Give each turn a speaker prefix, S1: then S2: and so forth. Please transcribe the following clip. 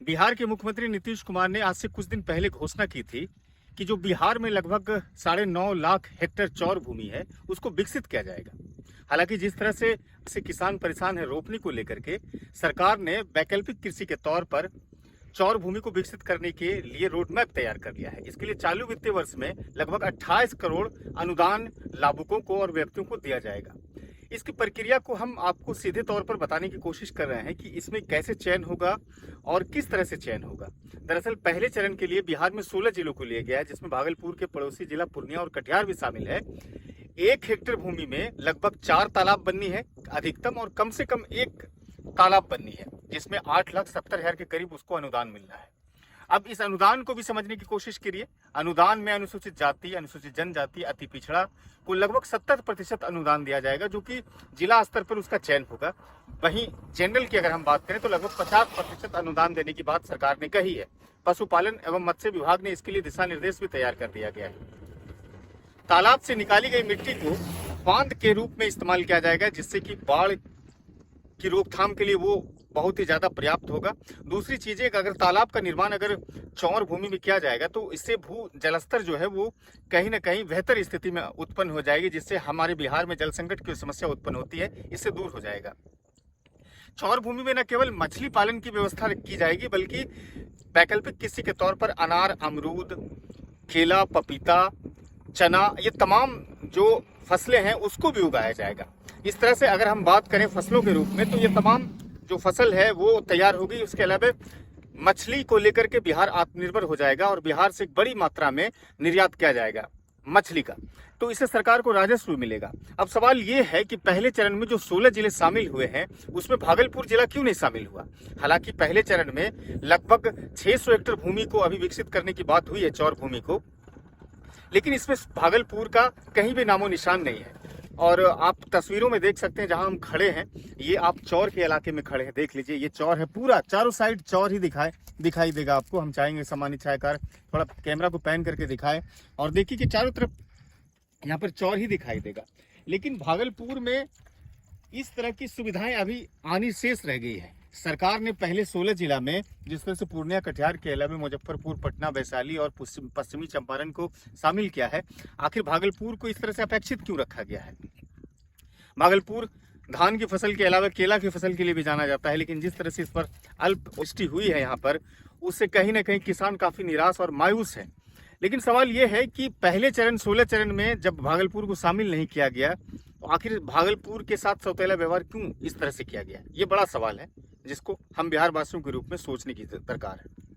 S1: बिहार के मुख्यमंत्री नीतीश कुमार ने आज से कुछ दिन पहले घोषणा की थी कि जो बिहार में लगभग 9.5 लाख हेक्टेयर चौर भूमि है उसको विकसित किया जाएगा। हालांकि जिस तरह से किसान परेशान है रोपनी को लेकर के, सरकार ने वैकल्पिक कृषि के तौर पर चौर भूमि को विकसित करने के लिए रोड मैप तैयार कर लिया है। इसके लिए चालू वित्तीय वर्ष में लगभग 28 करोड़ अनुदान लाभुकों को और व्यक्तियों को दिया जाएगा। इसकी प्रक्रिया को हम आपको सीधे तौर पर बताने की कोशिश कर रहे हैं कि इसमें कैसे चयन होगा और किस तरह से चयन होगा। दरअसल पहले चरण के लिए बिहार में 16 जिलों को लिया गया है, जिसमें भागलपुर के पड़ोसी जिला पूर्णिया और कटिहार भी शामिल है। 1 हेक्टेयर भूमि में लगभग 4 तालाब बननी है अधिकतम, और कम से कम 1 तालाब बननी है, जिसमें 8,70,000 के करीब उसको अनुदान मिलना है। अब इस अनुदान को भी समझने की कोशिश करिए। अनुदान में अनुसूचित जाति, अनुसूचित जनजाति, अति पिछड़ा को लगभग 70% अनुदान दिया जाएगा, जो कि जिला स्तर पर उसका चयन होगा। वहीं जनरल की अगर हम बात करें तो लगभग 50% अनुदान देने की बात सरकार ने कही है। पशुपालन एवं मत्स्य विभाग ने इसके लिए दिशा निर्देश भी तैयार कर दिया गया है। तालाब से निकाली गई मिट्टी को बांध के रूप में इस्तेमाल किया जाएगा, जिससे कि बाढ़ की रोकथाम के लिए वो बहुत ही ज्यादा पर्याप्त होगा। दूसरी चीज है कि अगर तालाब का निर्माण अगर चौर भूमि में किया जाएगा तो इससे भू जलस्तर जो है वो कहीं ना कहीं बेहतर स्थिति में उत्पन्न हो जाएगी, जिससे हमारे बिहार में जल संकट की समस्या उत्पन्न होती है, इससे दूर हो जाएगा। चौर भूमि में न केवल मछली पालन की व्यवस्था की जाएगी, बल्कि वैकल्पिक कृषि के तौर पर अनार, अमरूद, केला, पपीता, चना, ये तमाम जो फसलें हैं उसको भी उगाया जाएगा। इस तरह से अगर हम बात करें फसलों के रूप में तो ये तमाम जो फसल है वो तैयार होगी। उसके अलावा मछली को लेकर के बिहार आत्मनिर्भर हो जाएगा और बिहार से बड़ी मात्रा में निर्यात किया जाएगा मछली का, तो इससे सरकार को राजस्व मिलेगा। अब सवाल ये है कि पहले चरण में जो 16 जिले शामिल हुए हैं उसमें भागलपुर जिला क्यों नहीं शामिल हुआ। हालांकि पहले चरण में लगभग 600 हेक्टेयर भूमि को अभी विकसित करने की बात हुई है, चौर भूमि को, लेकिन इसमें भागलपुर का कहीं भी नामो निशान नहीं है। और आप तस्वीरों में देख सकते हैं जहां हम खड़े हैं, ये आप चौर के इलाके में खड़े हैं। देख लीजिए, ये चौर है, पूरा चारों साइड चौर ही दिखाई देगा आपको। हम चाहेंगे सम्मानित छायाकार थोड़ा कैमरा को पैन करके दिखाएं और देखिए कि चारों तरफ यहाँ पर चौर ही दिखाई देगा। लेकिन भागलपुर में इस तरह की सुविधाएं अभी आनी शेष रह गई है। सरकार ने पहले 16 जिला में, जिस तरह से पूर्णिया, कटिहार के अलावा मुजफ्फरपुर, पटना, वैशाली और पश्चिमी चंपारण को शामिल किया है। आखिर भागलपुर को इस तरह से अपेक्षित क्यों रखा गया है? भागलपुर धान की फसल के अलावा केला की फसल के लिए भी जाना जाता है, लेकिन जिस तरह से इस पर अल्पवृष्टि हुई है यहाँ पर, उससे कहीं ना कहीं किसान काफी निराश और मायूस है। लेकिन सवाल ये है कि पहले चरण 16 चरण में जब भागलपुर को शामिल नहीं किया गया तो आखिर भागलपुर के साथ सौतेला व्यवहार क्यों इस तरह से किया गया? ये बड़ा सवाल है जिसको हम बिहार वासियों के रूप में सोचने की दरकार है।